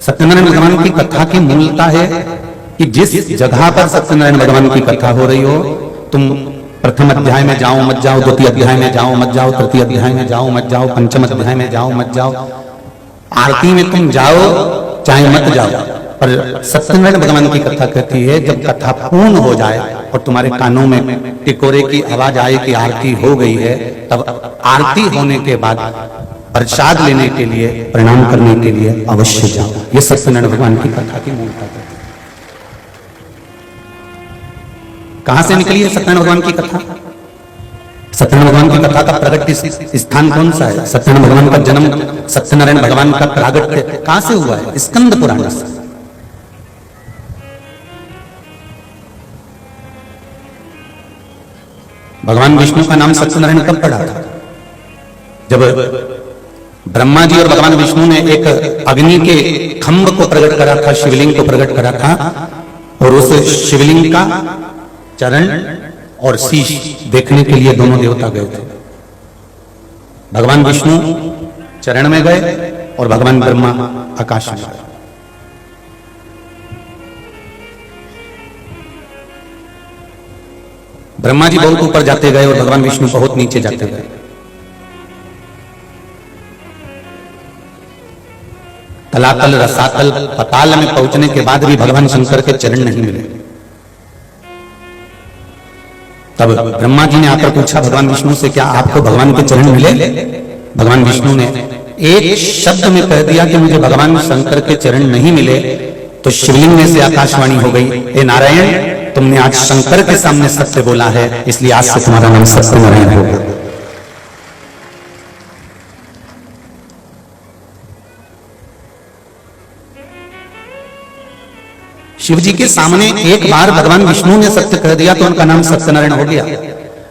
सत्यनारायण भगवान की कथा की मूलता है कि जिस जगह पर सत्यनारायण भगवान की कथा हो रही हो, तुम प्रथम अध्याय में जाओ मत जाओ, द्वितीय अध्याय में जाओ मत जाओ, तृतीय अध्याय में जाओ मत जाओ, पंचम अध्याय में जाओ मत जाओ, आरती में तुम जाओ चाहे मत जाओ, पर सत्यनारायण भगवान की कथा कहती है जब कथा पूर्ण हो जाए और तुम्हारे कानों में टिकोरे की आवाज आए कि आरती हो गई है, तब आरती होने के बाद प्रसाद लेने के लिए, प्रणाम करने के लिए अवश्य जाओ। ये सत्यनारायण भगवान की कथा की मूलता है। कहां से निकली है सत्यनारायण भगवान की कथा? सत्यनारायण भगवान की कथा का प्रगट स्थान कौन सा है? सत्यनारायण भगवान का जन्म, सत्यनारायण भगवान का प्रागट्य कहां से हुआ है? स्कंद पुराण से। भगवान विष्णु का नाम सत्यनारायण कब पड़ा था? जब ब्रह्मा जी और भगवान विष्णु ने एक अग्नि के खंभ को प्रकट करा था, शिवलिंग को प्रकट करा था, और उस शिवलिंग का चरण और शीश देखने के लिए दोनों देवता गए थे। भगवान विष्णु चरण में गए और भगवान ब्रह्मा आकाश में गए। ब्रह्मा जी बहुत ऊपर जाते गए और भगवान विष्णु बहुत नीचे जाते गए। तलातल रसातल पताल में पहुंचने के बाद भी भगवान शंकर के चरण नहीं मिले। तब ब्रह्मा जी ने आकर पूछा भगवान विष्णु से, क्या आपको भगवान के चरण मिले? भगवान विष्णु ने एक शब्द में कह दिया कि मुझे भगवान शंकर के चरण नहीं मिले, तो शिवलिंग में से आकाशवाणी हो गई, हे नारायण, तुमने आज शंकर के सामने सत्य बोला है, इसलिए आज से तुम्हारा नाम सत्यनारायण होगा। शिव जी के सामने एक बार भगवान विष्णु ने सत्य कह दिया तो उनका नाम सत्यनारायण हो गया।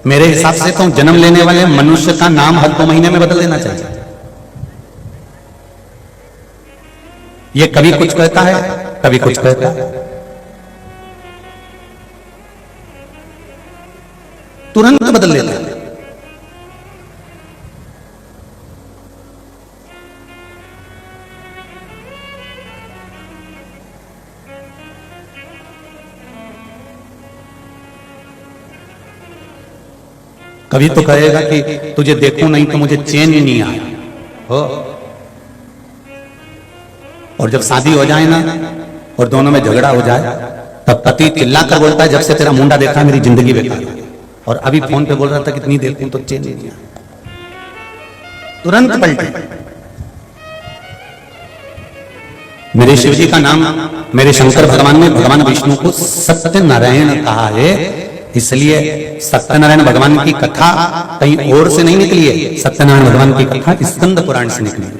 मेरे हिसाब से तो जन्म लेने वाले मनुष्य का नाम हर 2 महीने में बदल देना चाहिए। ये कभी कुछ कहता है, कभी कुछ कहता है, तुरंत बदल लेता है। कभी तो कहेगा कि तुझे देखूं नहीं तो मुझे चैन ही नहीं आया हो, और जब शादी हो जाए ना और दोनों में झगड़ा हो जाए तब पति चिल्ला कर बोलता है, जब से तेरा मुंडा देखा मेरी जिंदगी बेकार है, और अभी फोन पे बोल रहा था कितनी देखूं तो चैन नहीं आया। तुरंत पलटे। मेरे शिव जी का नाम, मेरे शंकर भगवान ने भगवान विष्णु को सत्यनारायण कहा है, इसलिए सत्यनारायण भगवान की कथा कहीं और से नहीं निकली है। सत्यनारायण भगवान की कथा स्कंद पुराण से निकली है।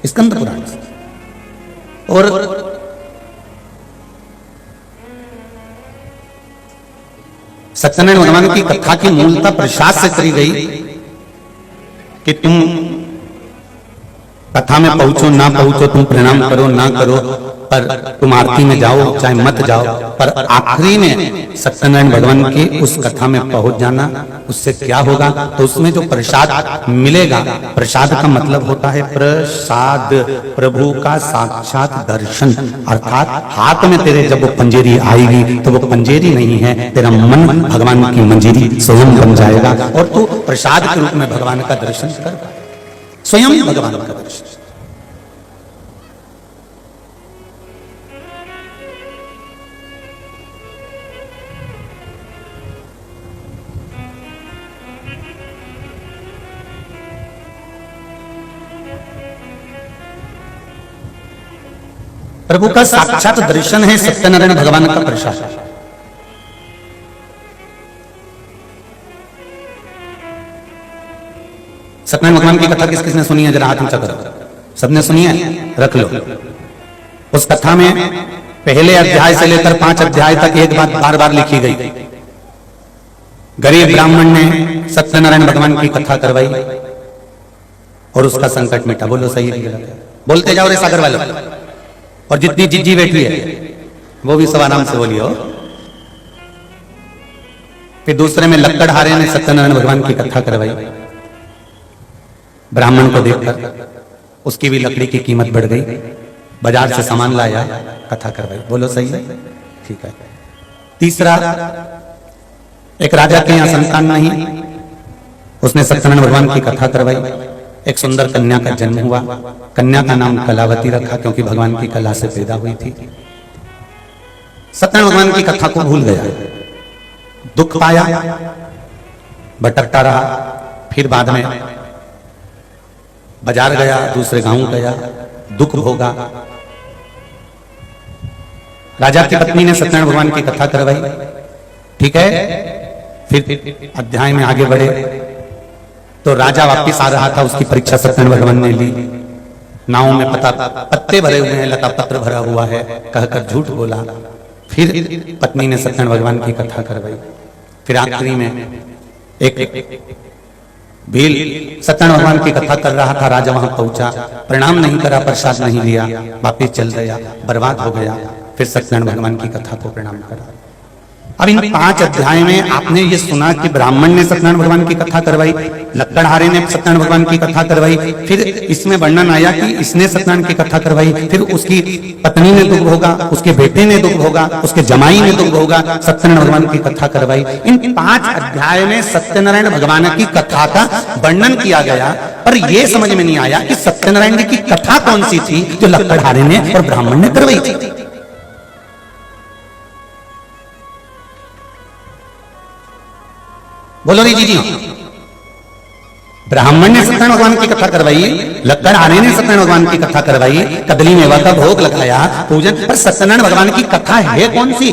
स्कंद पुराण से। और सत्यनारायण भगवान की कथा की मूलता प्रसाद से करी गई कि तुम कथा में पहुंचो ना पहुंचो, तुम प्रणाम करो ना करो, पर तुम आरती में जाओ चाहे मत जाओ, पर आखिरी में सत्यनारायण भगवान की उस कथा में पहुंच जाना। उससे क्या होगा? तो उसमें जो प्रसाद मिलेगा, प्रसाद का मतलब होता है प्रसाद, प्रभु का साक्षात दर्शन। अर्थात हाथ में तेरे जब वो पंजेरी आएगी तो वो पंजेरी नहीं है, तेरा मन भगवान की मंजीरी स्वयं बन जाएगा और तू प्रसाद के रूप में भगवान का दर्शन कर, स्वयं भगवान का दर्शन। प्रभु का साक्षात दर्शन है सत्यनारायण भगवान का प्रसाद। सत्यनारायण भगवान की कथा किस किसने सुनी है? जरा हाथ ऊंचा करो। सबने सुनी है? रख लो। उस कथा में पहले अध्याय से लेकर 5 अध्याय तक एक बात बार बार लिखी गई। गरीब ब्राह्मण ने सत्यनारायण भगवान की कथा करवाई और उसका संकट मिटा। बोलो सही है? बोलते जाओ रे सागर वालों। और जितनी जिज्जी बैठी है वो भी सब आराम से बोलियो। फिर दूसरे में लक्कड़हारे ने सत्यनारायण भगवान की कथा करवाई ब्राह्मण को देखकर उसकी भी लकड़ी की कीमत बढ़ गई, बाजार से सामान लाया, कथा करवाई। बोलो सही है? ठीक है। तीसरा, एक राजा के यहाँ संतान नहीं, उसने सत्यनारायण भगवान की कथा करवाई। एक सुंदर कन्या का जन्म हुआ, कन्या का नाम कलावती रखा क्योंकि भगवान की कला से पैदा हुई थी। सत्यनारायण भगवान की कथा को भूल गया, दुख पाया, भटकता रहा। फिर बाद में बाजार गया, दूसरे गांव गया, दुख भोगा। राजा की पत्नी ने सत्यनारायण भगवान की कथा करवाई। ठीक है। फिर अध्याय में आगे बढ़े तो राजा वापिस आ रहा था, उसकी परीक्षा सत्यनारायण भगवान ने ली। नाव में पत्ते भरे हुए हैं, लता पत्र भरा हुआ है, कहकर झूठ बोला। फिर पत्नी ने सत्यनारायण भगवान की कथा करवाई। फिर आखिरी में एक भील सत्यनारायण भगवान की कथा कर रहा था, राजा वहां पहुंचा, प्रणाम नहीं करा, प्रसाद नहीं लिया, वापिस चल गया, बर्बाद हो गया। फिर सत्यनारायण भगवान की कथा को प्रणाम करा। अब इन 5 अध्याय में आपने ये सुना कि ब्राह्मण ने सत्यनारायण भगवान की कथा करवाई, लक्कड़हारे ने सत्यनारायण भगवान की कथा करवाई। फिर इसमें वर्णन आया कि इसने सत्यनारायण की कथा करवाई, फिर उसकी पत्नी ने दुख भोगा, उसके बेटे ने दुख भोगा, उसके जमाई ने दुख भोगा, सत्यनारायण भगवान की कथा करवाई। इन 5 अध्याय में सत्यनारायण भगवान की कथा का वर्णन किया गया, पर यह समझ में नहीं आया कि सत्यनारायण जी की कथा कौन सी थी जो लक्कड़हारे ने और ब्राह्मण ने करवाई थी। बोलो री जी। ब्राह्मण ने सत्यनारायण भगवान की कथा करवाई, लक्कड़हारे ने सत्यनारायण भगवान की कथा करवाई, कदली मेवा का भोग लगाया, पूजन, पर सत्यनारायण भगवान की कथा है कौन सी?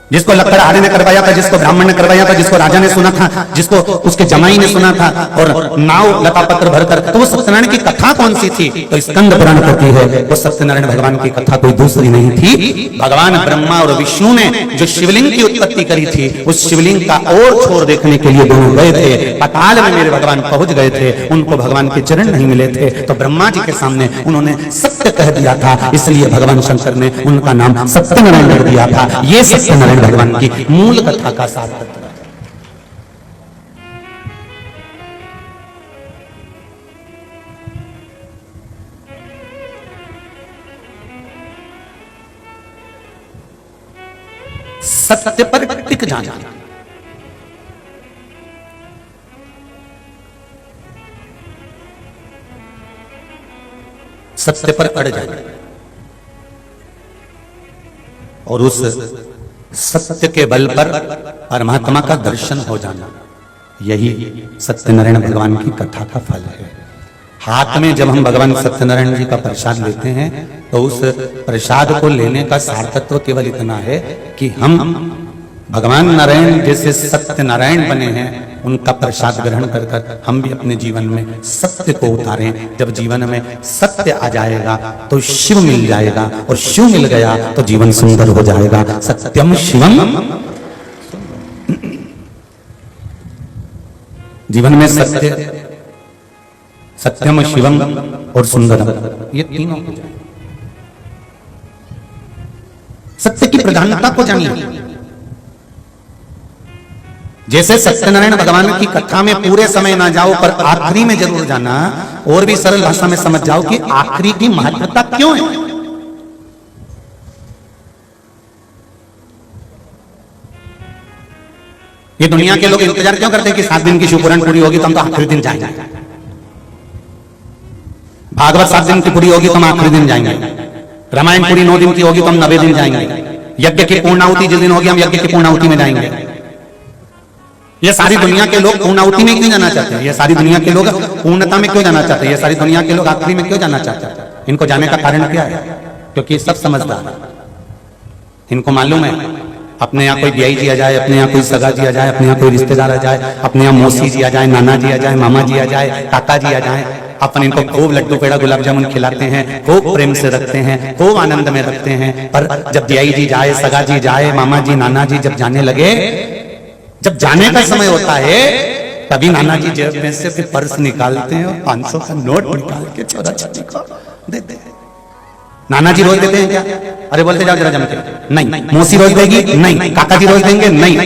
जिसको लक्कड़हारे ने करवाया था, जिसको ब्राह्मण ने करवाया था, जिसको राजा ने सुना था, जिसको उसके जमाई ने सुना था, और नाव लता पत्र भरकर, तो वो सत्यनारायण की कथा कौन सी थी? तो स्कंद पुराण कहती है वो सत्यनारायण भगवान की कथा कोई दूसरी नहीं थी। भगवान ब्रह्मा और विष्णु ने जो शिवलिंग की उत्पत्ति करी थी, उस शिवलिंग का और छोर देखने के लिए दोनों गए थे, पाताल में मेरे भगवान पहुंच गए थे, उनको भगवान के चरण नहीं मिले थे, तो ब्रह्मा जी के सामने उन्होंने सत्य कह दिया था, इसलिए भगवान शंकर ने उनका नाम सत्यनारायण कर दिया था। ये सत्यनारायण भगवान की मूल कथा का सार तत्व है। सत्य पर टिक जाना, सत्य पर अड़ जाना और उस सत्य के बल पर परमात्मा का दर्शन हो जाना, यही सत्यनारायण भगवान की कथा का फल है। हाथ में जब हम भगवान सत्यनारायण जी का प्रसाद लेते हैं तो उस प्रसाद को लेने का सार तत्व केवल इतना है कि हम भगवान नारायण जैसे सत्यनारायण बने हैं, उनका प्रसाद ग्रहण कर कर हम भी अपने जीवन में सत्य को उतारें। जब जीवन में सत्य आ जाएगा तो शिव मिल जाएगा, और शिव मिल गया तो जीवन सुंदर हो जाएगा। सत्यम शिवम, जीवन में सत्य, सत्यम शिवम और सुंदरम, ये तीनों हो जाए। सत्य की प्रधानता को जानिए। जैसे सत्यनारायण भगवान की कथा में पूरे समय ना जाओ, पर आखिरी में जरूर जाना, और भी सरल भाषा में समझ जाओ कि आखिरी की महत्वता क्यों है। ये दुनिया के लोग इंतजार क्यों करते हैं कि 7 दिन की शिवपुराण पूरी होगी तो हम तो आखिरी दिन जाएंगे, भागवत 7 दिन की पूरी होगी तो हम आखिरी दिन जाएंगे, रामायण पूरी 9 दिन की होगी तो हम 90 दिन जाएंगे, यज्ञ की पूर्णाहुति जिस दिन होगी हम यज्ञ की पूर्णाहुति में जाएंगे। ये सारी दुनिया के लोग पूर्णाहुति में क्यों जाना चाहते हैं? ये सारी दुनिया के लोग पूर्णता में क्यों जाना चाहते हैं? ये सारी दुनिया के लोग आखिरी में क्यों जाना चाहते हैं? इनको जाने का कारण क्या है? क्योंकि सब समझदार है। इनको मालूम है अपने यहाँ कोई ब्याई जी आ जाए, अपने यहाँ कोई सगा जी आ जाए, अपने यहाँ कोई रिश्तेदार आ जाए, अपने यहाँ मौसी जी आ जाए, नाना जी आ जाए, मामा जी आ जाए, काका जी आ जाए, अपन इनको खूब लड्डू पेड़ा गुलाब जामुन खिलाते हैं, खूब प्रेम से रखते हैं, खूब आनंद में रखते हैं। पर जब ब्याई जी जाए, सगा जी जाए, मामा जी नाना जी जब जाने लगे, जब जाने का समय होता है, तभी नाना जी जेब में से फिर पर्स निकालते हैं और 500 का नोट निकाल के चौरा छठी को देते हैं। नाना जी रोज देते हैं क्या? अरे बोलते जाओ जरा जम के, नहीं। मौसी रोज देगी? नहीं। काका जी रोज देंगे? नहीं।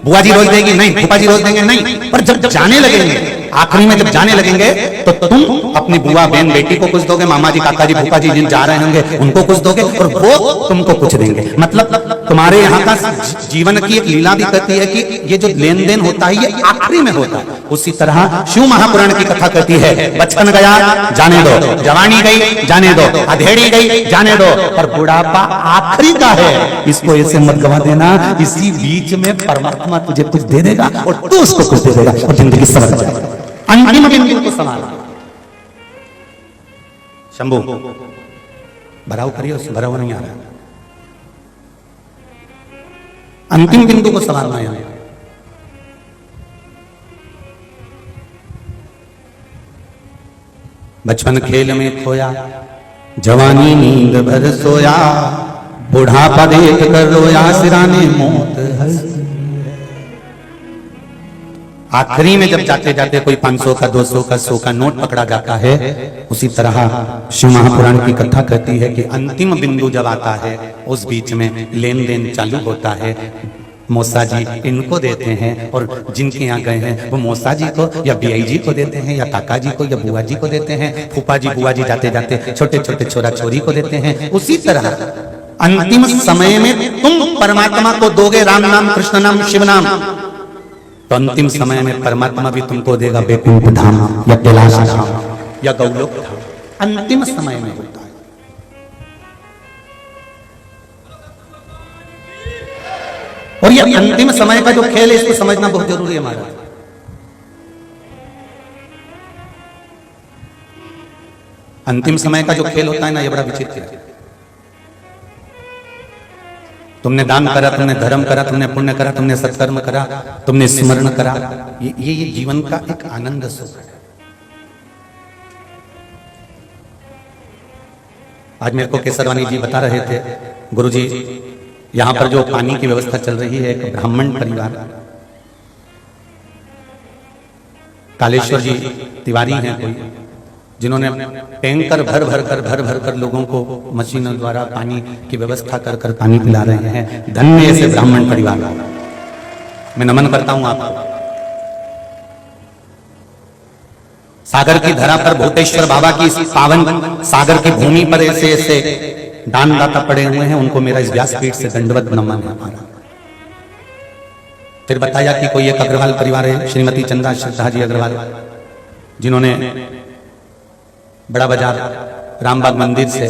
बुआ जी रोज देगी नहीं, फूफा जी रोज देंगे नहीं, पर जब जाने लगेंगे, आखिरी में जब जाने लगेंगे तो तुम अपनी बुआ बहन बेटी को कुछ दोगे, मामा जी काका जी फूफा जी जिन जा रहे होंगे उनको कुछ दोगे, और वो तुमको कुछ देंगे। मतलब तुम्हारे यहाँ का जीवन की एक लीला भी कहती है कि ये जो लेन देन होता है ये आखिरी में होता है। उसी तरह शिव महापुराण की कथा कहती है बचपन गया जाने दो, जवानी गई जाने दो, अधेड़ी गई जाने दो, पर बुढ़ापा आखिरी का है, इसको ऐसे मत गवा देना। इसी बीच में परमात्मा तुझे कुछ दे देगा और तू उसको कुछ दे देगा और जिंदगी संवर जाएगी। अंतिम बिंदु को संभालना। शंभू भराव करिए, उस भराव नहीं आ रहा। अंतिम बिंदु को संभालना है। बचपन खेल में खोया, जवानी नींद भर सोया, बुढ़ापा देख कर रोया, सिराने मौत हंसी। आखिरी में जब जाते जाते कोई 500 का 200 का 100 का नोट पकड़ा जाता है, उसी तरह शिव महापुराण की कथा कहती है कि अंतिम बिंदु जब आता है उस बीच में लेन देन चालू होता है। मौसा जी इनको देते हैं और जिनके यहाँ गए हैं वो मौसा जी को या बीआई जी को देते हैं या काका जी को या बुआ जी को देते हैं, फूफा जी बुआ जी जाते जाते छोटे छोटे छोरा छोरी को देते हैं। उसी तरह अंतिम समय में तुम परमात्मा को दोगे राम नाम कृष्ण नाम शिव नाम, तो अंतिम समय में परमात्मा भी तुमको देगा वैकुंठ धाम या कैलाश धाम या गौलोक धाम। अंतिम समय में होता है। और ये अंतिम समय का जो खेल है इसको समझना बहुत जरूरी है हमारा। अंतिम समय का जो खेल होता है ना, ये बड़ा विचित्र है। तुमने दान करा, तुमने धर्म करा, तुमने पुण्य करा, तुमने सत्कर्म करा, तुमने स्मरण करा, ये जीवन का एक आनंद सुख है। आज मेरे को केसरवानी जी बता रहे थे, गुरुजी यहाँ पर जो पानी की व्यवस्था चल रही है, एक ब्राह्मण परिवार कालेश्वर जी तिवारी हैं कोई, जिन्होंने टैंकर भर भर कर लोगों को मशीनों द्वारा पानी की व्यवस्था कर कर पानी पिला रहे हैं। धन्य ऐसे ब्राह्मण परिवार, मैं नमन करता हूं आपको। सागर की धरा पर भूतेश्वर बाबा की पावन सागर की भूमि पर ऐसे ऐसे दानदाता पड़े हुए हैं, उनको मेरा इस व्यासपीठ से दंडवत नमन है हमारा। फिर बताया कि कोई एक अग्रवाल परिवार है, श्रीमती चंदा श्रद्धा जी अग्रवाल, जिन्होंने बड़ा बाजार रामबाग मंदिर से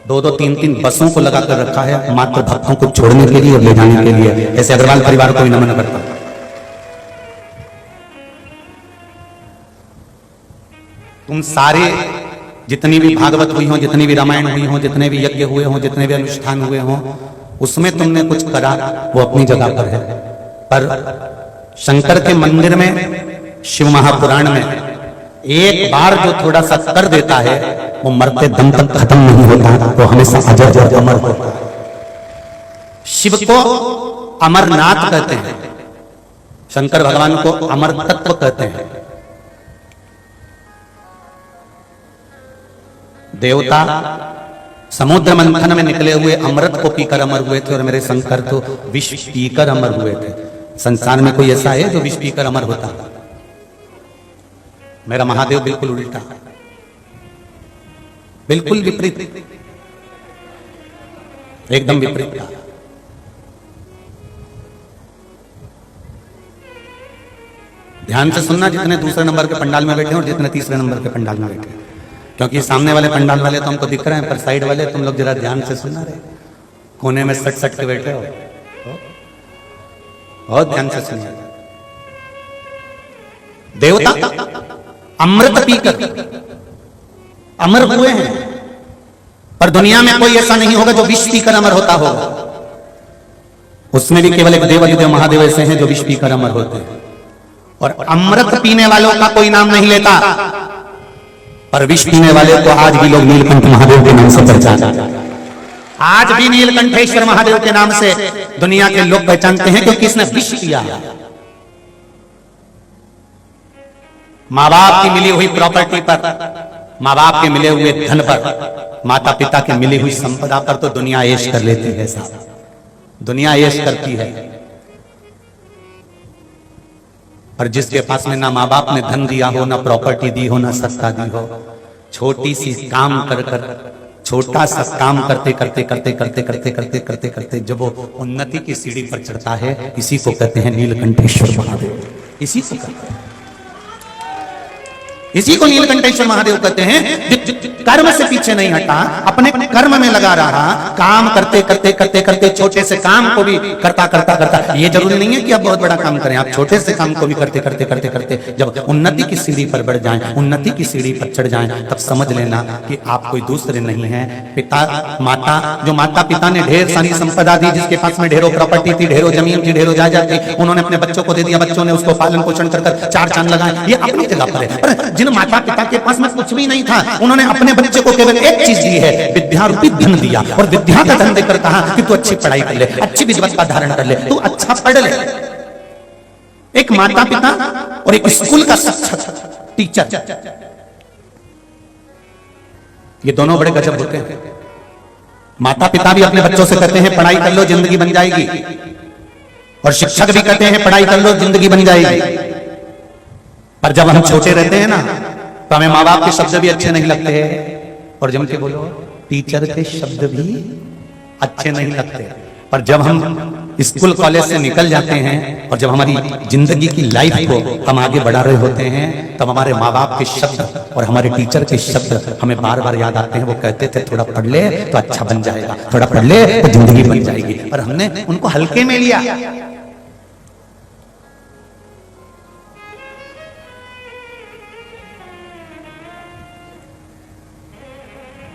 2-2, 3-3 बसों को लगाकर रखा है मात्र भक्तों को छोड़ने के लिए और ले जाने के लिए। ऐसे अग्रवाल परिवार को भी नमन करता। तुम सारे जितनी भी भागवत हुई हो, जितनी भी रामायण हुई हो, जितने भी यज्ञ हुए हो, जितने भी अनुष्ठान हुए हो, उसमें तुमने कुछ करा, वो अपनी जगह पर है। पर शंकर के मंदिर में, शिव महापुराण में एक बार जो थोड़ा सा कर देता है वो मरते दम तक खत्म नहीं होता, वो हमेशा अजर अमर होता है। शिव को अमरनाथ कहते हैं, शंकर भगवान को अमर तत्व कहते हैं। देवता समुद्र मंथन में निकले हुए अमृत को पीकर अमर हुए थे और मेरे शंकर तो विष पीकर अमर हुए थे। संसार में कोई ऐसा है जो विष पीकर अमर होता? मेरा महादेव बिल्कुल उल्टा, बिल्कुल विपरीत, एकदम विपरीत। ध्यान से सुनना, जितने दूसरे नंबर के पंडाल में बैठे हैं और जितने तीसरे नंबर के पंडाल में बैठे हैं, क्योंकि सामने वाले पंडाल वाले तो हमको दिख रहे हैं, पर साइड वाले तुम लोग जरा ध्यान से सुनना रहे, कोने में सट के बैठे हो, बहुत ध्यान से सुनिए। देवता अमृत पीकर अमर हुए हैं, पर दुनिया में कोई ऐसा नहीं होगा जो विष पीकर अमर होता होगा। उसमें भी केवल एक देव महादेव ऐसे हैं जो विष पीकर अमर होते हैं, और अमृत पीने वालों का कोई नाम नहीं लेता, पर विष पीने वाले को आज भी लोग नीलकंठ महादेव के नाम से पहचानते हैं। आज भी नीलकंठेश्वर महादेव के नाम से दुनिया के लोग पहचानते हैं, क्योंकि इसने विष पिया। माँ बाप की मिली हुई प्रॉपर्टी पर, माँ बाप के मिले हुए धन पर, माता पिता की मिली हुई संपदा पर तो दुनिया ऐश कर लेती है साहब, दुनिया ऐश करती है। और जिसके पास में ना माँ बाप ने धन दिया हो, ना प्रॉपर्टी दी हो, ना सत्ता दी हो, छोटी सी काम कर कर, छोटा सा काम करते करते करते करते करते करते करते करते जब वो उन्नति की सीढ़ी पर चढ़ता है, इसी को कहते हैं नीलकंठेश्वर महादेव। इसी को कहते हैं, इसी को नीलकंठेश्वर महादेव कहते हैं। कर्म से पीछे नहीं हटा, अपने कर्म में लगा रहा, काम करते करते करते करते छोटे से काम को भी करता करता करता। ये जरूरी नहीं है कि आप बहुत बड़ा काम करें, आप छोटे से काम को भी करते करते करते करते जब उन्नति की सीढ़ी पर बढ़ जाएं, उन्नति की सीढ़ी पर चढ़ जाएं, तब समझ लेना कि आप कोई दूसरे नहीं है। पिता माता, जो माता पिता ने ढेर सारी संपदा दी, जिसके पास में ढेरों प्रॉपर्टी थी, ढेरों जमीन थी, ढेरों जायदाद थी, उन्होंने अपने बच्चों को दे दिया, बच्चों ने उसको पालन पोषण कर चार चांद लगाए, ये अपनी जगह पर है। पर जिन माता पिता के पास में कुछ भी नहीं था, उन्होंने अपने बच्चे को केवल एक चीज दी है, विद्या रूपी धन दिया, और विद्या का धन देकर कहा कि तू अच्छी पढ़ाई कर ले, अच्छी विद्वत्ता धारण कर ले, तू अच्छा पढ़ ले। एक माता पिता और एक स्कूल का शिक्षक, टीचर, ये दोनों बड़े गजब होते हैं। माता पिता भी अपने बच्चों से कहते हैं पढ़ाई कर लो जिंदगी बन जाएगी, और शिक्षक भी कहते हैं पढ़ाई कर लो जिंदगी बन जाएगी। पर जब हम छोटे रहते हैं ना, तो हमें माँ बाप के शब्द भी अच्छे नहीं लगते हैं, और जम के बोलो टीचर के शब्द भी अच्छे नहीं लगते। पर जब हम स्कूल कॉलेज से निकल जाते हैं, और जब हमारी जिंदगी की लाइफ को हम आगे बढ़ा रहे होते हैं, तब हमारे माँ बाप के शब्द और हमारे टीचर के शब्द हमें बार बार याद आते हैं। वो कहते थे थोड़ा पढ़ ले तो अच्छा बन जाएगा, थोड़ा पढ़ ले तो जिंदगी बन जाएगी, पर हमने उनको हल्के में लिया।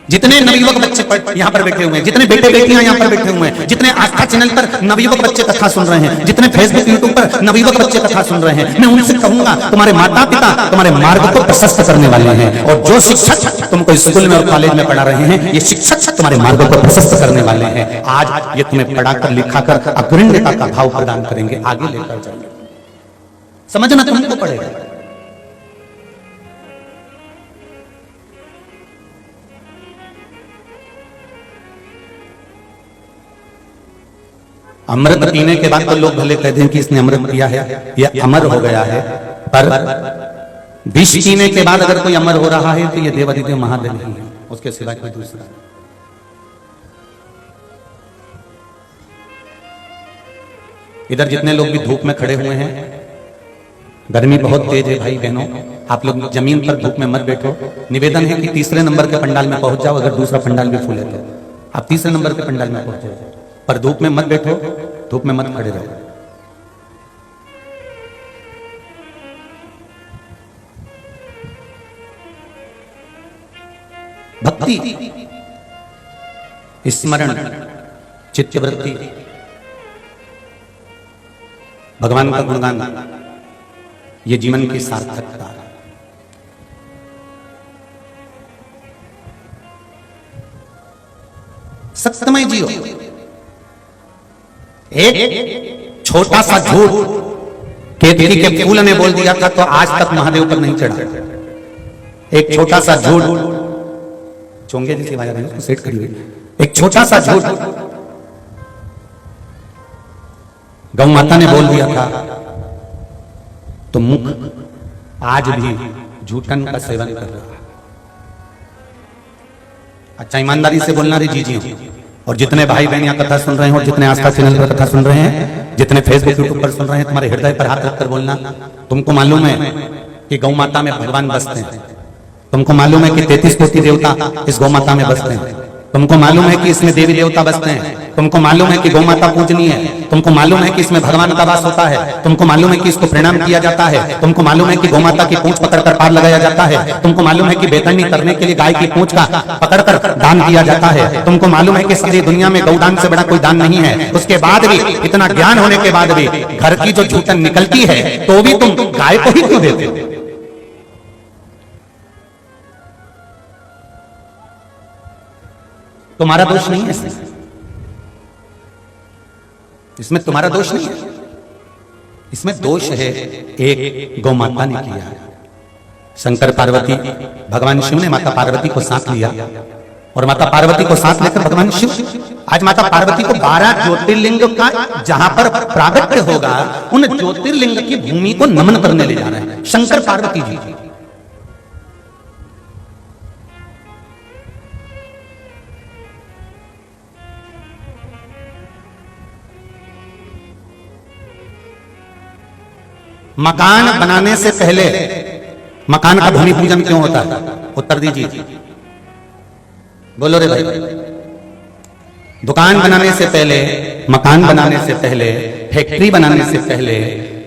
जितने नवयुवक बच्चे यहाँ पर बैठे हुए हैं, जितने बेटे बेटियां यहाँ पर बैठे हुए हैं, जितने आस्था चैनल पर नवयुवक बच्चे कथा सुन रहे हैं, जितने फेसबुक यूट्यूब पर नवयुवक बच्चे कथा सुन रहे हैं, मैं उनसे कहूंगा तुम्हारे माता पिता तुम्हारे मार्ग को प्रशस्त करने वाले हैं, और जो शिक्षक तुमको स्कूल में और कॉलेज में पढ़ा रहे हैं, ये शिक्षक तुम्हारे मार्ग को प्रशस्त करने वाले हैं। आज ये तुम्हें पढ़ाकर लिखाकर अग्रण्यता का भाव प्रदान करेंगे, आगे लेकर जाएंगे। समझना तुमको पड़ेगा। अमृत पीने के बाद तो लोग भले कहते हैं कि इसने अमृत पिया है, यह अमर हो गया है, पर विष पीने के बाद अगर कोई अमर हो रहा है तो यह देवादिदेव महादेव नहीं है, उसके सिवा कोई दूसरा। इधर जितने लोग भी धूप में खड़े हुए हैं, गर्मी बहुत तेज है भाई बहनों, आप लोग जमीन पर धूप में मत बैठो। निवेदन है कि तीसरे नंबर के पंडाल में पहुंच जाओ, अगर दूसरा पंडाल भी फूले तो आप तीसरे नंबर के पंडाल में पहुंच जाओ, पर धूप में मत बैठो, धूप में मत खड़े रहो। भक्ति, स्मरण, चित्तवृत्ति, भगवान का गुणगान, ये जीवन की सार्थकता है। सत्यमय जियो। एक छोटा सा झूठ केतकी के फूल ने बोल दिया था तो आज तक महादेव पर नहीं चढ़ा। एक छोटा सा झूठ, चोंगे जैसी आवाज आ रही है, उसको सेट करिए। एक छोटा सा झूठ गौ माता ने बोल दिया था तो मुख आज भी झूठन का सेवन कर रहा है। अच्छा ईमानदारी से बोलना रे जी जी। और जितने भाई बहन यहाँ कथा सुन रहे हैं और जितने आस्था चैनल पर कथा सुन रहे हैं, जितने फेसबुक यूट्यूब पर सुन रहे हैं, तुम्हारे हृदय पर हाथ रखकर बोलना, तुमको मालूम है कि गौ माता में भगवान बसते हैं, तुमको मालूम है कि 33 कोटि देवता इस गौ माता में बसते हैं, तुमको मालूम है कि इसमें देवी देवता बसते हैं, तुमको मालूम है कि गौ माता पूजनीय है, तुमको मालूम है कि इसमें भगवान का वास होता है, तुमको मालूम है कि इसको प्रणाम किया जाता है, तुमको मालूम है कि गौ माता की पूंछ पकड़कर पार लगाया जाता है, तुमको मालूम है कि बेतरनी करने के लिए गाय की पूंछ का पकड़कर दान किया जाता है, तुमको मालूम है कि सारी दुनिया में गौदान से बड़ा कोई दान नहीं है। उसके बाद भी, इतना ज्ञान होने के बाद भी घर की जो झूठन निकलती है तो भी तुम गाय को ही क्यों देते हो? तुम्हारा दोष नहीं है इसमें तुम्हारा दोष नहीं है, इसमें दोष है एक गौ माता ने किया। शंकर पार्वती, भगवान शिव ने माता पार्वती को साथ लिया और माता पार्वती को साथ लेकर भगवान शिव आज माता पार्वती को 12 ज्योतिर्लिंग का जहां पर प्रागट्य होगा उन ज्योतिर्लिंग की भूमि को नमन करने ले जा रहे हैं शंकर पार्वती जी। मकान बनाने से पहले मकान का भूमि पूजन क्यों होता है? उत्तर दीजिए, बोलो रे भाई। दुकान बनाने से पहले, मकान बनाने से पहले, फैक्ट्री बनाने से पहले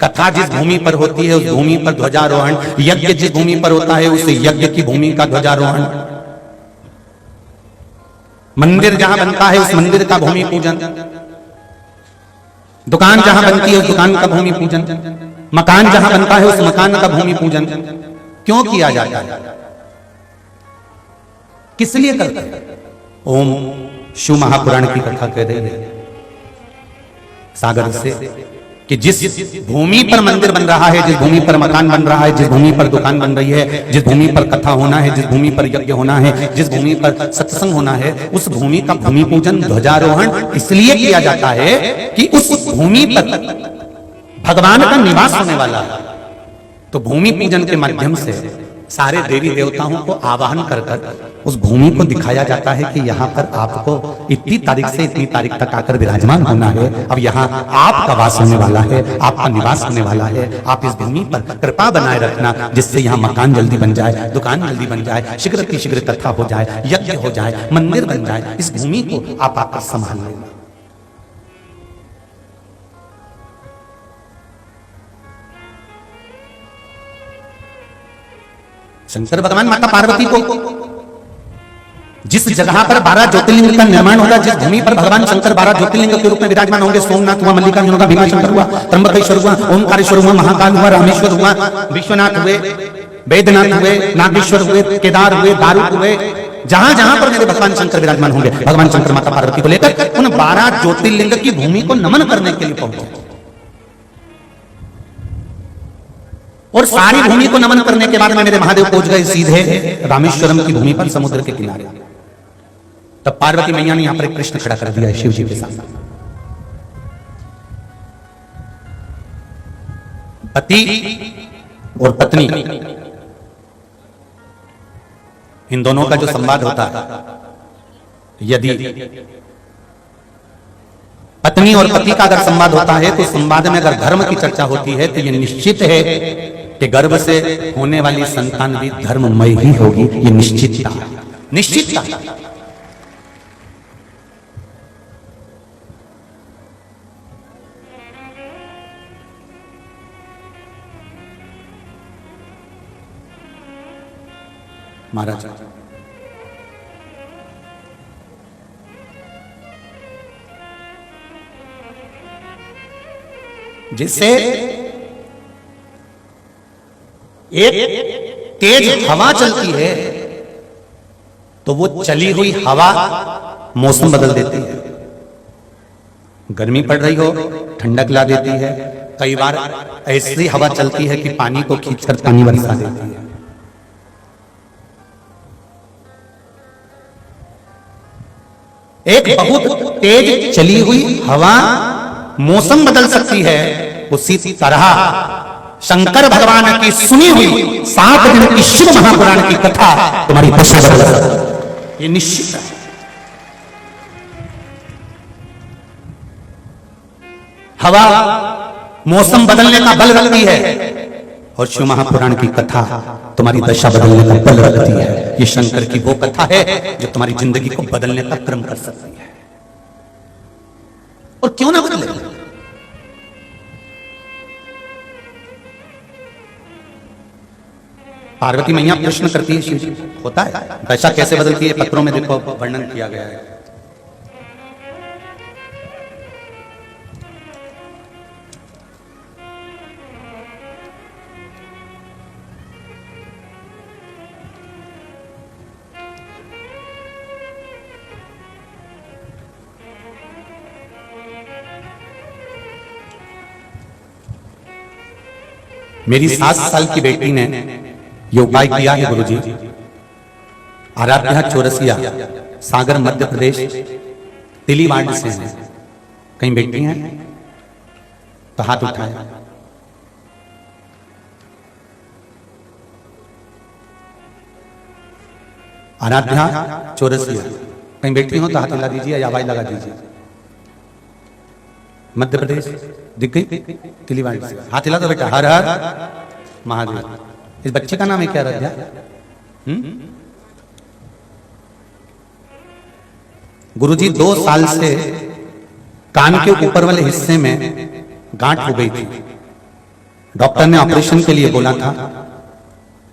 कथा जिस भूमि पर होती है उस भूमि पर ध्वजारोहण, यज्ञ जिस भूमि पर होता है उस यज्ञ की भूमि का ध्वजारोहण, मंदिर जहां बनता है उस मंदिर का भूमि पूजन, दुकान जहां बनती है उस दुकान का भूमि पूजन, मकान जहां बनता है उस मकान का भूमि पूजन क्यों किया जाता है? किस लिए करते हैं? ओम शिव महापुराण की कथा कह रही है सागर से कि जिस भूमि पर मंदिर बन रहा है, जिस भूमि पर मकान बन रहा है, जिस भूमि पर दुकान बन रही है, जिस भूमि पर कथा होना है, जिस भूमि पर यज्ञ होना है, जिस भूमि पर सत्संग होना है, उस भूमि का भूमि पूजन ध्वजारोहण इसलिए किया जाता है कि उस भूमि पर भगवान का निवास होने वाला है। तो भूमि पूजन के माध्यम से सारे देवी देवताओं को आवाहन कर कर उस भूमि को दिखाया जाता है कि यहाँ पर आपको इतनी तारीख से इतनी तारीख तक आकर विराजमान होना है। अब यहाँ आपका वास होने वाला है, आपका निवास होने वाला है। आप इस भूमि पर कृपा बनाए रखना जिससे यहाँ मकान जल्दी बन जाए, दुकान जल्दी बन जाए, शीघ्र की शीघ्र कथा हो जाए, यज्ञ हो जाए, मंदिर बन जाए। इस भूमि को आप आकर संभाल लेना। शंकर भगवान माता पार्वती को जिस जगह पर 12 ज्योतिर्लिंग का निर्माण होगा, जिस भूमि पर भगवान शंकर 12 ज्योतिर्लिंग के रूप में विराजमान होंगे, सोमनाथ हुआ, मल्लिकार्जुन हुआ, भीमाशंकर हुआ, त्र्यंबकेश्वर हुआ, ओंकारेश्वर हुआ, महाकाल हुआ, रामेश्वर हुआ, विश्वनाथ हुए, वैद्यनाथ हुए, नागेश्वर हुए, केदार हुए, दारुक हुए, जहां जहां पर मेरे भगवान शंकर विराजमान होंगे, भगवान शंकर माता पार्वती को लेकर उन 12 ज्योतिर्लिंग की भूमि को नमन करने के लिए पहुंचे। और सारी भूमि को नमन करने के बाद में मेरे महादेव पहुंच गए सीधे रामेश्वरम की भूमि पर, समुद्र के किनारे। तब पार्वती मैया ने यहां पर एक कृष्ण खड़ा कर दिया है शिव जी के सामने। पति और पत्नी इन दोनों का जो संवाद होता है, यदि पत्नी और पति का अगर संवाद होता है तो संवाद में अगर धर्म की चर्चा होती है तो यह निश्चित है कि गर्भ से होने वाली संतान भी धर्ममय ही होगी। ये निश्चितता, निश्चितता। महाराज जिससे एक तेज हवा चलती है तो वो चली हुई हवा मौसम बदल देती है। गर्मी पड़ रही हो ठंडक ला देती है। कई बार ऐसी हवा चलती है कि पानी को खींचकर पानी बरसा देती है। एक बहुत तेज चली हुई हवा मौसम बदल सकती है। उसी तरह शंकर भगवान की सुनी हुई 7 दिन की शिव महापुराण की कथा तुम्हारी दशा बदल सकती है, ये निश्चित है। हवा मौसम बदलने का बल रखती है और शिव महापुराण की कथा तुम्हारी दशा बदलने का बल रखती है। ये शंकर की वो कथा है जो तुम्हारी जिंदगी को बदलने का क्रम कर सकती है। और क्यों ना बदले? पार्वती मैया प्रश्न करती है शिव जी, होता है दशा कैसे बदलती है? पत्रों में देखो वर्णन किया गया है। मेरी 7 साल की बेटी ने ये उपाय किया है गुरुजी। आराध्या चौरसिया सागर मध्य प्रदेश तिलीवाड़ से हैं। कहीं बेटी हैं तो हाथ उठाए। आराध्या चौरसिया, कहीं बेटी हो तो हाथ हिला दीजिए या आवाज लगा दीजिए। मध्य प्रदेश दिख गई, तिलीवाड़ से हाथ हिला दो बेटा। हर हर महादेव। इस बच्चे का नाम है क्या? आराध्या। गुरुजी 2 साल से कान के ऊपर वाले हिस्से में गांठ हो गई थी। डॉक्टर ने ऑपरेशन के लिए बोला था।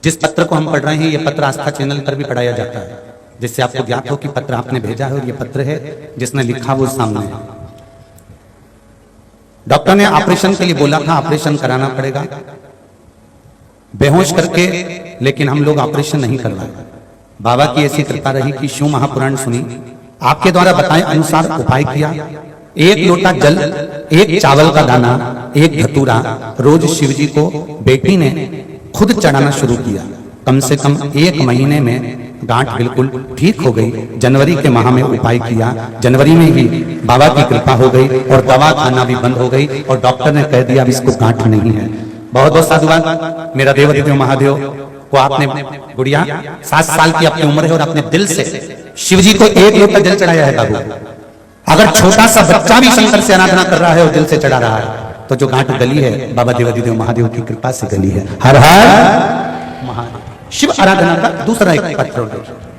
जिस पत्र को हम पढ़ रहे हैं ये पत्र आस्था चैनल पर भी पढ़ाया जाता है, जिससे आपको ज्ञात हो कि पत्र आपने भेजा है और ये पत्र है जिसने लिखा वो सामने है। डॉक्टर ने ऑपरेशन के लिए बोला था, ऑपरेशन कराना पड़ेगा बेहोश करके, लेकिन हम लोग ऑपरेशन नहीं करवाए। बाबा की ऐसी कृपा रही कि शिव महापुराण सुनी, आपके द्वारा बताए अनुसार उपाय किया। 1 लोटा जल, 1 चावल का दाना, 1 धतूरा रोज शिव जी को बेटी ने खुद चढ़ाना शुरू किया। कम से कम 1 महीने में गांठ बिल्कुल ठीक हो गई। जनवरी के माह में उपाय किया, जनवरी में ही बाबा की कृपा हो गई और दवा खाना भी बंद हो गई और डॉक्टर ने कह दिया अब इसको गांठ नहीं है। बहुत बहुत साधुवाद। मेरा देव महादेव को आपने गुड़िया 7 साल की आपकी उम्र है और अपने दिल से शिव जी को 1 लोटा जल चढ़ाया है बाबू। अगर छोटा सा बच्चा भी शंकर से आराधना कर रहा है और दिल से चढ़ा रहा है तो जो गांठ गली है बाबा देवादिदेव महादेव की कृपा से गली है। हर हर महादेव। शिव आराधना का दूसरा एक पत्र।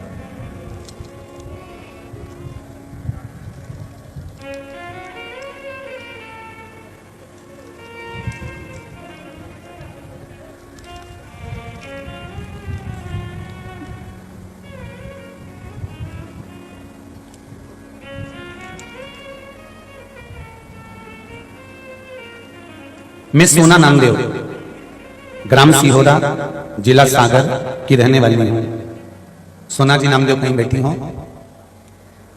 मैं सोना नामदेव, ग्राम सिहोरा, जिला सागर की रहने वाली हूं। सोना जी नामदेव कहीं बैठी हो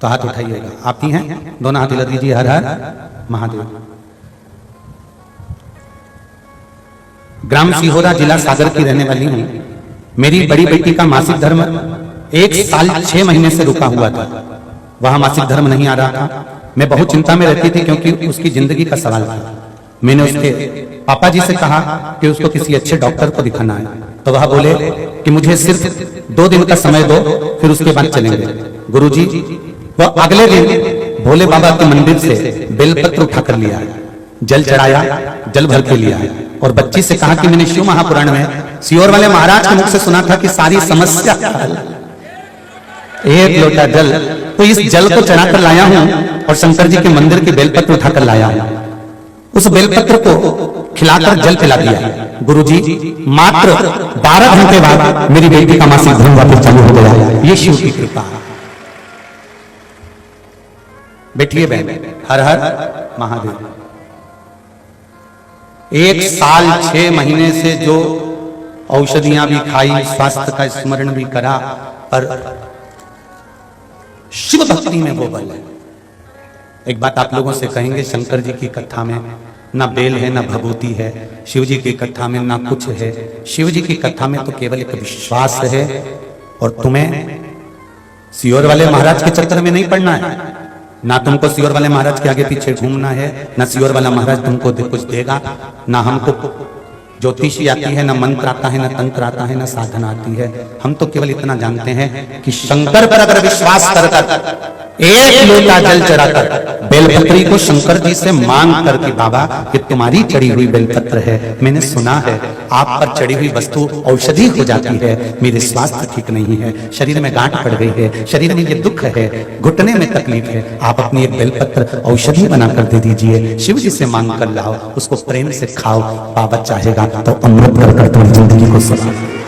तो हाथ उठाइएगा। आप ही हैं? दोनों हाथ हिला दीजिए। हर हर महादेव। ग्राम सिहोरा, जिला सागर की रहने वाली हूं। मेरी बड़ी बेटी का मासिक धर्म 1 साल 6 महीने से रुका हुआ था। वहां मासिक धर्म नहीं आ रहा था। मैं बहुत चिंता में रहती थी क्योंकि उसकी जिंदगी का सवाल था। मैंने उसके पापा जी से कहा कि उसको किसी अच्छे डॉक्टर को दिखाना है, तो वह बोले कि मुझे सिर्फ 2 दिन का समय दो, फिर उसके बाद चलेंगे। गुरुजी वह अगले दिन भोले बाबा के मंदिर से बेलपत्र उठा कर लिया, जल चढ़ाया, जल भर के लिया और बच्ची से कहा कि मैंने शिव महापुराण में सियोर वाले महाराज के मुख से सुना था कि सारी समस्या 1 लोटा जल, तो इस जल को चढ़ाकर लाया हूं और शंकर जी के मंदिर की बेलपत्र उठाकर लाया हूं। उस बेलपत्र को खिलाकर जल पिला दिया। गुरुजी मात्र 12 घंटे बाद मेरी बेटी का मासिक धर्म वापस चालू हो गया। ये शिव की कृपा। बैठिए बहन। हर हर महादेव। 1 साल 6 महीने से जो औषधियां भी खाई, स्वास्थ्य का स्मरण भी करा, पर शिव भक्ति में वो बल है। एक बात आप लोगों से कहेंगे, शंकर जी की कथा में ना बेल है ना भभूति है, शिव जी की कथा में ना कुछ है। शिव जी की कथा में तो केवल एक विश्वास है और तुम्हें सियोर वाले महाराज के चक्कर में नहीं पड़ना है। ना तुमको सियोर वाले महाराज के आगे पीछे घूमना है, ना सियोर वाला महाराज तुमको कुछ देगा, ना हमको ज्योतिषी आती है, ना मंत्र आता है, ना तंत्र आता है, ना साधना आती है। हम तो केवल इतना जानते हैं कि शंकर पर अगर विश्वास कर 1 लोटा जल चढ़ाकर बेलपत्री को शंकर जी से मांग कर कि बाबा कि तुम्हारी चढ़ी हुई बेलपत्र है, मैंने सुना है आप पर चढ़ी हुई वस्तु औषधि हो जाती है, मेरे स्वास्थ्य ठीक नहीं है, शरीर में गांठ पड़ गई है, शरीर में ये दुख है, घुटने में तकलीफ है, आप अपनी एक बेलपत्र औषधि बनाकर दे दीजिए, शिव जी से मांग कर लाओ, उसको प्रेम से खाओ, बाबा चाहेगा तो अमृत कर तुम्हारी जिंदगी को संभाल।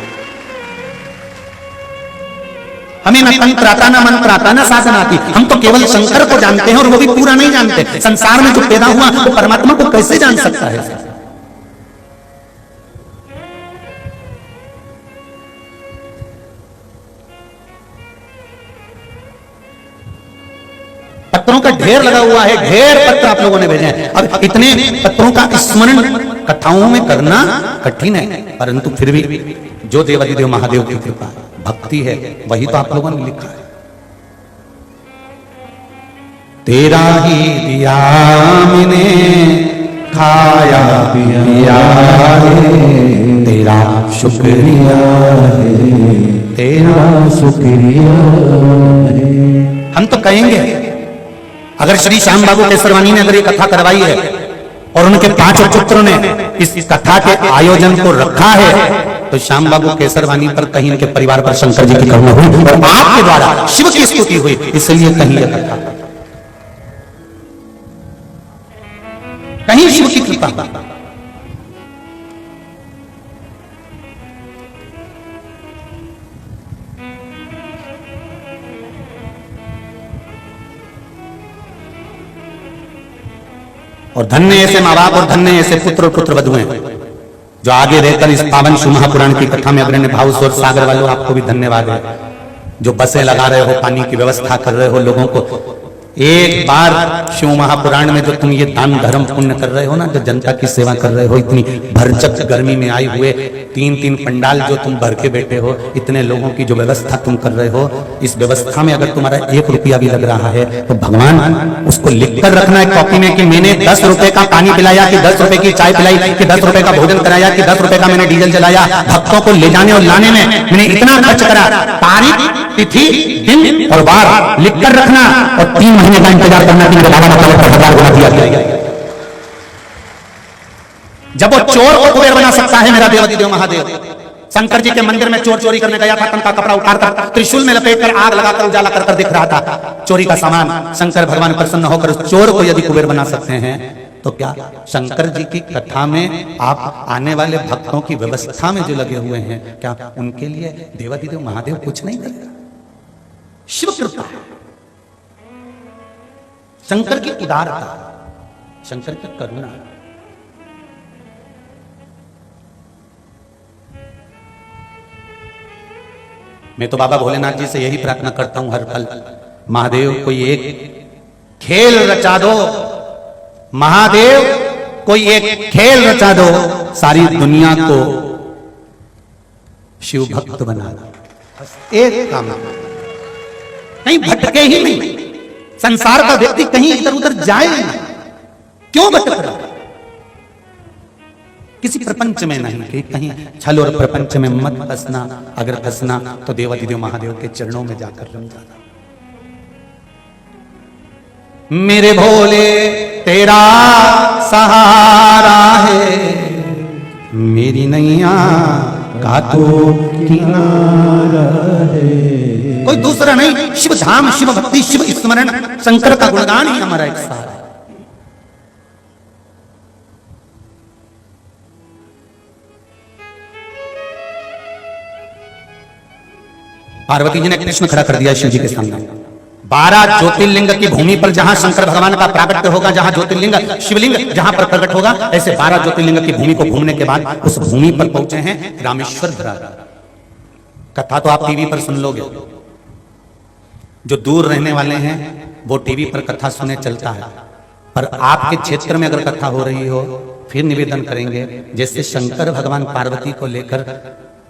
हमें न तंत्र आता, न मंत्र आता, न साधना आती, हम तो केवल शंकर को जानते हैं और वो भी पूरा नहीं जानते। संसार में जो पैदा हुआ वो परमात्मा को कैसे जान सकता है? पत्रों का ढेर लगा हुआ है, ढेर पत्र आप लोगों ने भेजे हैं। अब इतने पत्रों का स्मरण कथाओं में करना कठिन है, परंतु फिर भी जो देवादिदेव महादेव की कृपा भक्ति है वही तो आप लोगों ने लिखा है। तेरा ही दिया मैंने खाया पिया है, तेरा शुक्रिया है, तेरा शुक्रिया है। हम तो कहेंगे अगर श्री श्याम बाबू केसरवानी ने अगर ये कथा करवाई है और उनके 5 पुत्रों ने इस कथा के आयोजन को रखा है, तो श्याम बाबू केसरवानी पर कहीं इनके परिवार पर शंकर जी की करुणा हुई और आपके द्वारा शिव की स्तुति हुई, इसलिए कहीं यह कथा, कहीं शिव की कृपा। और धन्य ऐसे माँ बाप और धन्य ऐसे पुत्र और पुत्र वधुएं जो आगे रहकर इस पावन शिव महापुराण की कथा में अग्रणी भाव स्वर सागर वालों, आपको भी धन्यवाद है जो बसें लगा रहे हो, पानी की व्यवस्था कर रहे हो लोगों को। एक बार शिव महापुराण में जो तुम ये दान धर्म पुण्य कर रहे हो ना, जो जनता की सेवा कर रहे हो, इतनी भरचक गर्मी में आए हुए 3-3 पंडाल जो तुम भर के बैठे हो, इतने लोगों की जो व्यवस्था तुम कर रहे हो, इस व्यवस्था में अगर तुम्हारा 1 रुपया भी लग रहा है तो भगवान उसको लिख कर रखना है कॉपी में कि मैंने 10 रुपए का पानी पिलाया, कि 10 रुपए की चाय पिलाई, कि 10 रुपए का भोजन कराया, कि 10 रुपए का मैंने डीजल जलाया, भक्तों को ले जाने और लाने में मैंने इतना खर्च करा। तारीख, तिथि, दिन और बार लिख कर रखना और 3 महीने का इंतजार करना कि मेरे बाबा मतलब 1000 गुना दिया गया। जब वो चोर को कुबेर बना सकता है मेरा देवाधिदेव महादेव, शंकर जी के मंदिर में चोर चोरी करने गया था, तन का कपड़ा उतारकर त्रिशूल में लपेटकर आग लगाकर उजाला कर दिख रहा था चोरी का सामान। शंकर भगवान प्रसन्न होकर उस चोर को यदि कुबेर बना सकते हैं, तो क्या शंकर जी की कथा में आप आने वाले भक्तों की व्यवस्था में जो लगे हुए हैं, क्या उनके लिए देवाधिदेव महादेव कुछ नहीं करेगा? शिव कृपा, शंकर की उदारता, शंकर की करुणा। मैं तो बाबा भोलेनाथ जी से यही प्रार्थना करता हूं हर पल, महादेव कोई एक खेल रचा दो, महादेव कोई एक खेल रचा दो, सारी दुनिया को शिव भक्त बना दो। एक काम, कहीं भटके ही नहीं, संसार का व्यक्ति कहीं इधर उधर जाए नहीं। क्यों भटक रहा? किसी प्रपंच में नहीं, कि कहीं छल और प्रपंच में मत फंसना। अगर फंसना तो देवाधिदेव महादेव के चरणों में जाकर रम जाना। मेरे भोले तेरा सहारा है, मेरी नैया का तो किनारा है। कोई दूसरा नहीं, शिव धाम, शिव भक्ति, शिव स्मरण, शंकर का गुणगान ही हमारा एक सहारा है। पार्वती जी ने कृष्ण खड़ा कर दिया शिव जी के सामने। 12 ज्योतिर्लिंग की भूमि पर जहां शंकर भगवान का प्राकट्य होगा, जहां ज्योतिर्लिंग शिवलिंग जहां पर प्रकट होगा, ऐसे 12 ज्योतिर्लिंग की भूमि को घूमने के बाद उस भूमि पर पहुंचे हैं रामेश्वर धरा। कथा तो आप टीवी पर सुन लोगे, जो दूर रहने वाले हैं वो टीवी पर कथा सुने चलता है, पर आपके क्षेत्र में अगर कथा हो रही हो, फिर निवेदन करेंगे जैसे शंकर भगवान पार्वती को लेकर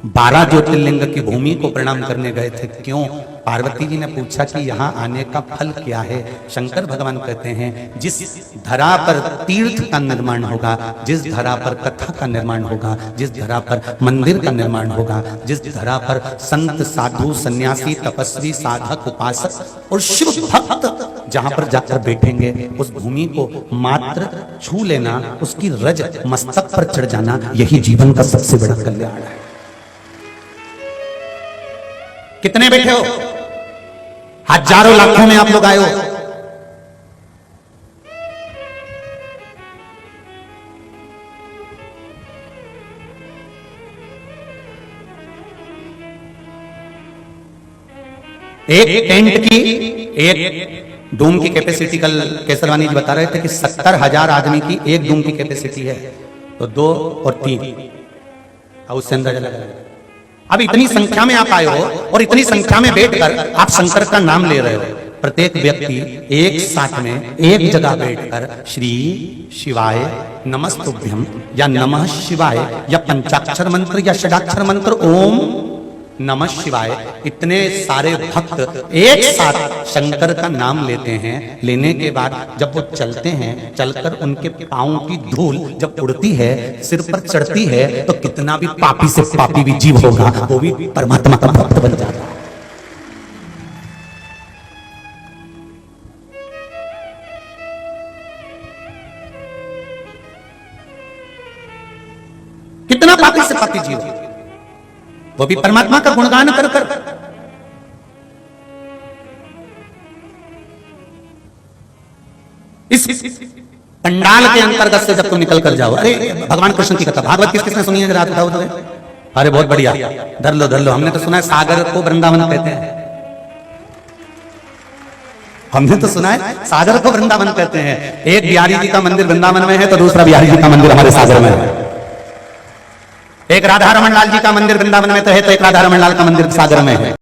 12 ज्योतिर्लिंग की भूमि को प्रणाम करने गए थे। क्यों? पार्वती जी ने पूछा कि यहाँ आने का फल क्या है। शंकर भगवान कहते हैं जिस धरा पर तीर्थ का निर्माण होगा, जिस धरा पर कथा का निर्माण होगा, जिस धरा पर मंदिर का निर्माण होगा, जिस धरा पर संत साधु सन्यासी तपस्वी साधक उपासक और शिव भक्त जहां पर जाकर बैठेंगे, उस भूमि को मात्र छू लेना, उसकी रज मस्तक पर चढ़ जाना, यही जीवन का सबसे बड़ा कल्याण है। कितने बैठे हो? हजारों लाखों में आप लोग आए हो। एक टेंट की, एक डूम की कैपेसिटी, कल केसरवानी जी बता रहे थे कि 70,000 आदमी की एक डूम की कैपेसिटी है, तो 2 और 3 उससे अंदाजा लगा। अब इतनी संख्या में आप आए हो और इतनी संख्या में बैठकर आप शंकर का नाम ले रहे हो। प्रत्येक व्यक्ति एक साथ में एक जगह बैठकर श्री शिवाय नमस्तुभ्यम या नमः शिवाय या पंचाक्षर मंत्र या षडाक्षर मंत्र ओम नमः शिवाय, इतने सारे भक्त एक साथ शंकर का नाम लेते हैं। लेने के बाद जब वो चलते हैं, चलकर उनके पांव की धूल जब उड़ती है, सिर पर चढ़ती है, तो कितना भी पापी से पापी भी जीव होगा वो भी परमात्मा का भक्त बन जाता है। कितना पापी से पापी जीव वो भी परमात्मा का गुणगान कर कर इस पंडाल के अंतर्गत से जब तुम निकल कर जाओ, अरे भगवान कृष्ण की कथा भागवत किस किसने सुनी है जरा बताओ तो। अरे बहुत बढ़िया, धर लो धर लो। हमने तो सुना है सागर को वृंदावन कहते हैं, हमने तो सुना है सागर को वृंदावन कहते हैं। एक बिहारी जी का मंदिर वृंदावन में है तो दूसरा बिहारी जी का मंदिर हमारे सागर में है। एक राधा रमन लाल जी का मंदिर वृंदावन में तो है, तो एक राधा रमन लाल का मंदिर सागर में है।